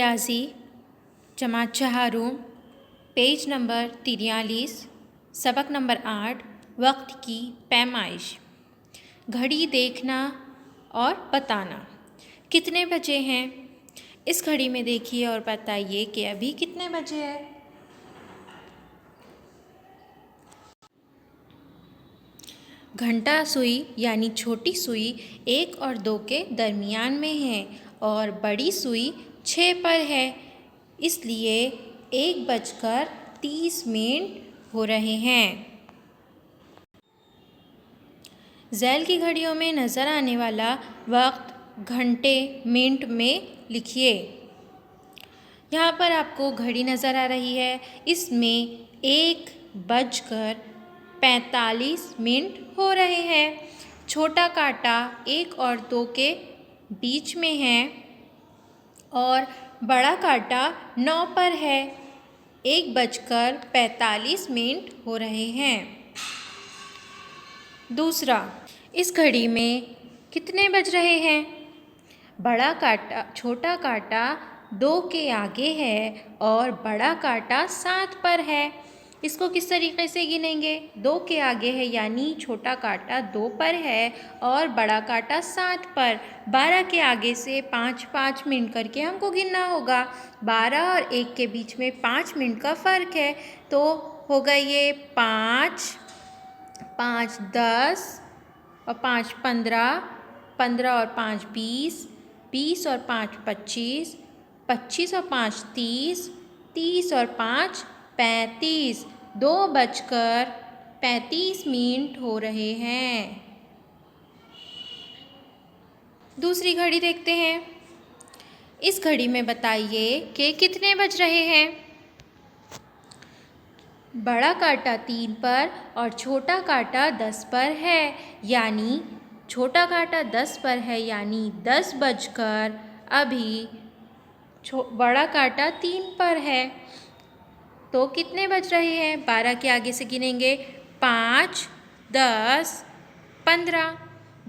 रियाजी जमात चहारूम page number 43 सबक number 8 वक्त की पैमाइश। घड़ी देखना और बताना। कितने बजे हैं? इस घड़ी में देखिए और बताइए कि अभी कितने बजे है। घंटा सुई यानी छोटी सुई 1 और 2 के दरमियान में है और बड़ी सुई 6 पर है, इसलिए 1:30 हो रहे हैं। झैल की घड़ियों में नज़र आने वाला वक्त घंटे मिनट में लिखिए। यहाँ पर आपको घड़ी नज़र आ रही है, इसमें 1:45 हो रहे हैं। छोटा कांटा 1 और 2 के बीच में है और बड़ा कांटा 9 पर है। 1:45 हो रहे हैं। दूसरा, इस घड़ी में कितने बज रहे हैं? बड़ा कांटा छोटा कांटा 2 के आगे है और बड़ा कांटा 7 पर है। इसको किस तरीके से गिनेंगे? 2 के आगे है यानी छोटा कांटा 2 पर है और बड़ा कांटा 7 पर। 12 के आगे से 5-5 मिनट करके हमको गिनना होगा। 12 और 1 के बीच में 5 मिनट का फ़र्क है, तो होगा ये 5, 5 10 और 5 15, 15 और 5 20, 20 और 5 25, 25 और 5 30, 30 और 5 35। 2:35 हो रहे हैं। दूसरी घड़ी देखते हैं। इस घड़ी में बताइए कि कितने बज रहे हैं? बड़ा कांटा 3 पर और छोटा कांटा 10 पर है, यानी छोटा कांटा 10 पर है यानी 10 बजकर अभी बड़ा कांटा 3 पर है। तो कितने बज रहे हैं? 12 के आगे से गिनेंगे 5, 10, 15।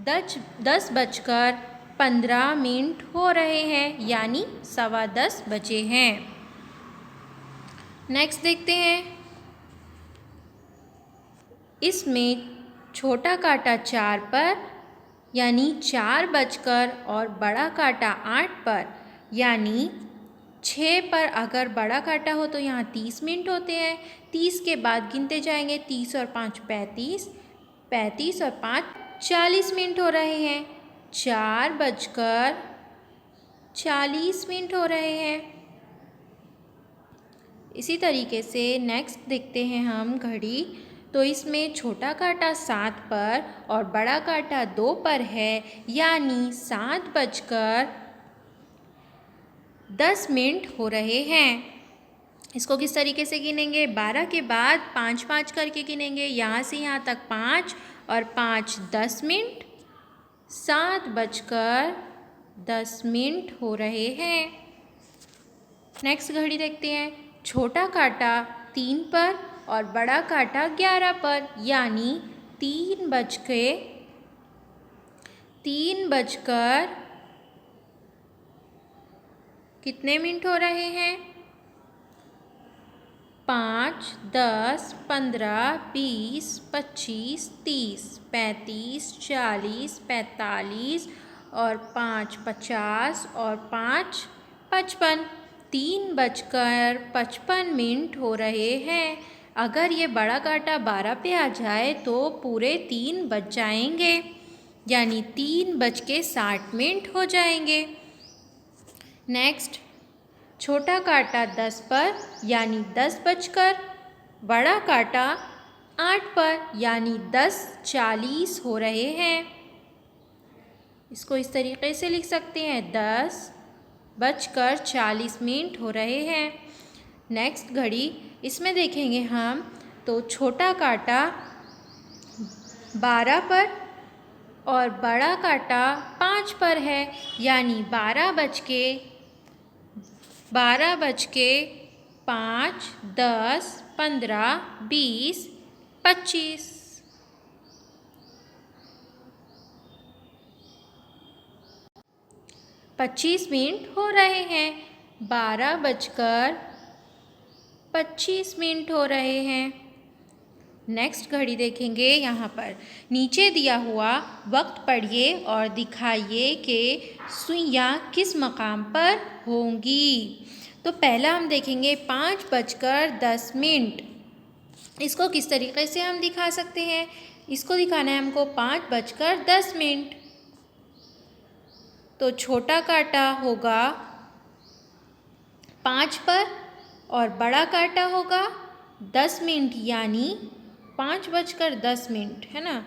10:15 हो रहे हैं यानी 10:15 बजे हैं। नेक्स्ट देखते हैं। इसमें छोटा कांटा 4 पर यानी 4 बजकर और बड़ा कांटा 8 पर यानी 6 पर। अगर बड़ा कांटा हो तो यहाँ 30 मिनट होते हैं। 30 के बाद गिनते जाएंगे, 30 और 5 35, 35 और 5 40 मिनट हो रहे हैं। 4:40 हो रहे हैं। इसी तरीके से नेक्स्ट देखते हैं हम घड़ी। तो इसमें छोटा कांटा 7 पर और बड़ा कांटा 2 पर है, यानी 7:10 हो रहे हैं। इसको किस तरीके से गिनेंगे? 12 के बाद 5-5 करके गिनेंगे। यहाँ से यहाँ तक 5 और 5 10 मिनट। 7:10 हो रहे हैं। नेक्स्ट घड़ी देखते हैं। छोटा कांटा 3 पर और बड़ा कांटा 11 पर, यानी 3 बजकर कितने मिनट हो रहे हैं? 5, 10, 15, 20, 25, 30, 35, 40, 45 और 5 50 और 5 55। 3:55 हो रहे हैं। अगर ये बड़ा कांटा 12 पे आ जाए तो पूरे 3 बज जाएंगे, यानी 3:60 हो जाएंगे। नेक्स्ट, छोटा कांटा 10 पर यानी 10 बजकर, बड़ा कांटा 8 पर यानी 10:40 हो रहे हैं। इसको इस तरीके से लिख सकते हैं, 10:40 हो रहे हैं। नेक्स्ट घड़ी, इसमें देखेंगे हम तो छोटा कांटा 12 पर और बड़ा कांटा 5 पर है, यानी 12 बज के 5, 10, 15, 20, 25। 25 मिनट हो रहे हैं। 12:25 हो रहे हैं। नेक्स्ट घड़ी देखेंगे यहाँ पर। नीचे दिया हुआ वक्त पढ़िए और दिखाइए कि सुइयाँ किस मकाम पर होंगी। तो पहला हम देखेंगे 5:10। इसको किस तरीके से हम दिखा सकते हैं? इसको दिखाना है हमको 5:10। तो छोटा कांटा होगा 5 पर और बड़ा कांटा होगा 10 मिनट, यानी 5:10 है ना।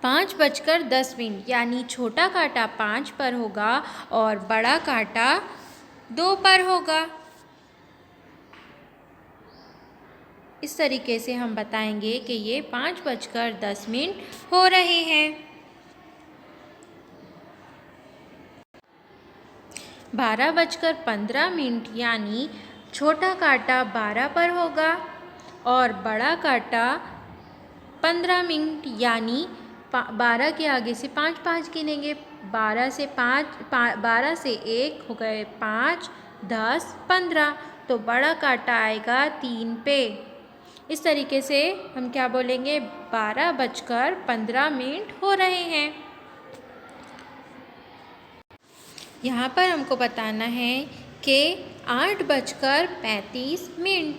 5:10 यानी छोटा कांटा 5 पर होगा और बड़ा कांटा 2 पर होगा। इस तरीके से हम बताएंगे कि ये 5:10 हो रहे हैं। 12:15 यानी छोटा कांटा 12 पर होगा और बड़ा कांटा 15 मिनट, यानी 12 के आगे से 5 गिनेंगे। 12 से 1 हो गए 5, 10, 15। तो बड़ा कांटा आएगा 3 पे। इस तरीके से हम क्या बोलेंगे? 12:15 हो रहे हैं। यहाँ पर हमको बताना है कि 8:35।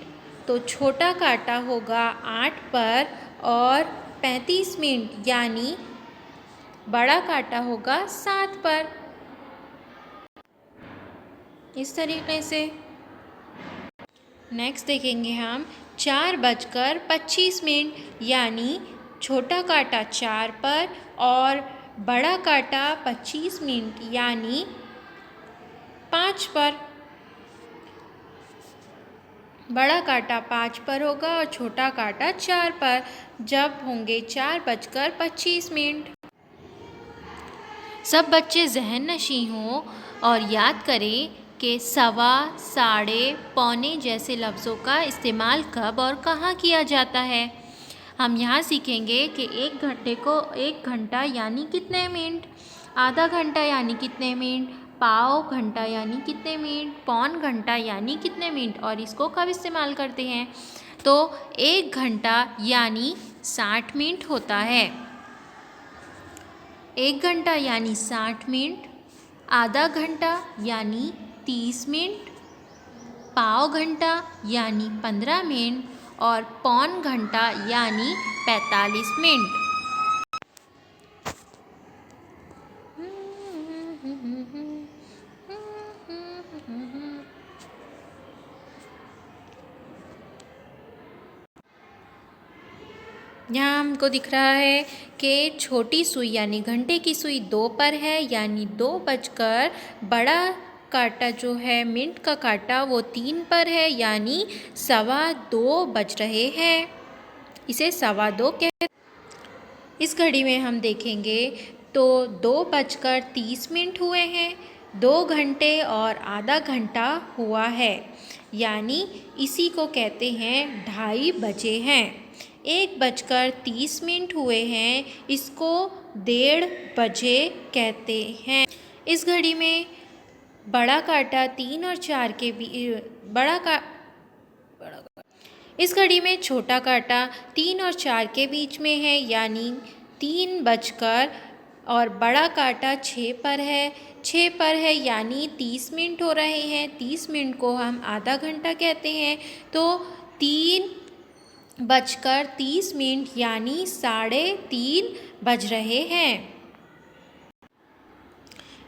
तो छोटा कांटा होगा 8 पर और 35 मिनट, यानी बड़ा कांटा होगा 7 पर। इस तरीके से नेक्स्ट देखेंगे हम 4:25, यानी छोटा कांटा 4 पर और बड़ा कांटा 25 मिनट, यानी 5 पर। बड़ा कांटा 5 पर होगा और छोटा कांटा 4 पर, जब होंगे 4:25। सब बच्चे ज़हन नशीं हों और याद करें कि सवा, साढ़े, पौने जैसे लफ्ज़ों का इस्तेमाल कब और कहाँ किया जाता है। हम यहाँ सीखेंगे कि 1 घंटे को 1 घंटा यानी कितने मिनट, आधा घंटा यानी कितने मिनट, पाव घंटा यानी कितने मिनट, पौन घंटा यानी कितने मिनट, और इसको कब इस्तेमाल करते हैं। तो 1 घंटा यानी 60 मिनट होता है। 1 घंटा यानी 60 मिनट, आधा घंटा यानी 30 मिनट, पाव घंटा यानी 15 मिनट और पौन घंटा यानी 45 मिनट। यहाँ हमको दिख रहा है कि छोटी सुई यानी घंटे की सुई 2 पर है, यानी 2 बजकर, बड़ा कांटा जो है मिनट का कांटा वो 3 पर है, यानी 2:15 बज रहे हैं। इसे 2:15 कहते। इस घड़ी में हम देखेंगे तो 2:30 हुए हैं। 2 घंटे और आधा घंटा हुआ है, यानी इसी को कहते हैं 2:30 बजे हैं। 1:30 हुए हैं, इसको 1:30 बजे कहते हैं। इस घड़ी में बड़ा कांटा 3 और 4 के इस घड़ी में छोटा कांटा 3 और 4 के बीच में है, यानी 3 बजकर, और बड़ा कांटा 6 पर है। 6 पर है यानी 30 मिनट हो रहे हैं। 30 मिनट को हम आधा घंटा कहते हैं। तो 3:30 यानी 3:30 बज रहे हैं।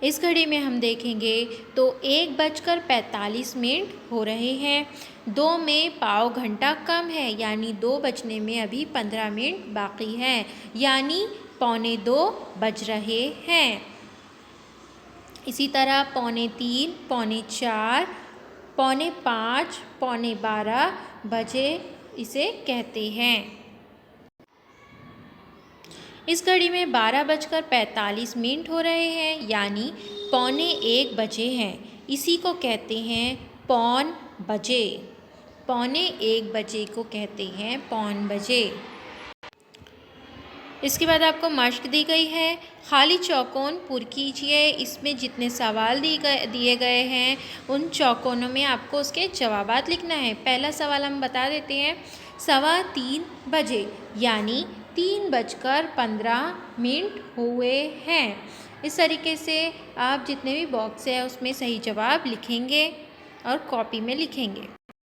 इस घड़ी में हम देखेंगे तो 1:45 हो रहे हैं। 2 में पाव घंटा कम है, यानी 2 बजने में अभी 15 मिनट बाकी हैं, यानी 1:45 बज रहे हैं। इसी तरह 3:45, 4:45, 4:45, 12:15 बजे इसे कहते हैं। इस घड़ी में 12:45 हो रहे हैं, यानी 1:45 बजे हैं। इसी को कहते हैं पौन बजे। 1:45 बजे को कहते हैं पौन बजे। इसके बाद आपको मश्क दी गई है। खाली चौकोन पुर कीजिए। इसमें जितने सवाल दिए गए हैं उन चौकोनों में आपको उसके जवाबात लिखना है। पहला सवाल हम बता देते हैं। 3:15 बजे यानी 3:15 हुए हैं। इस तरीके से आप जितने भी बॉक्स है उसमें सही जवाब लिखेंगे और कॉपी में लिखेंगे।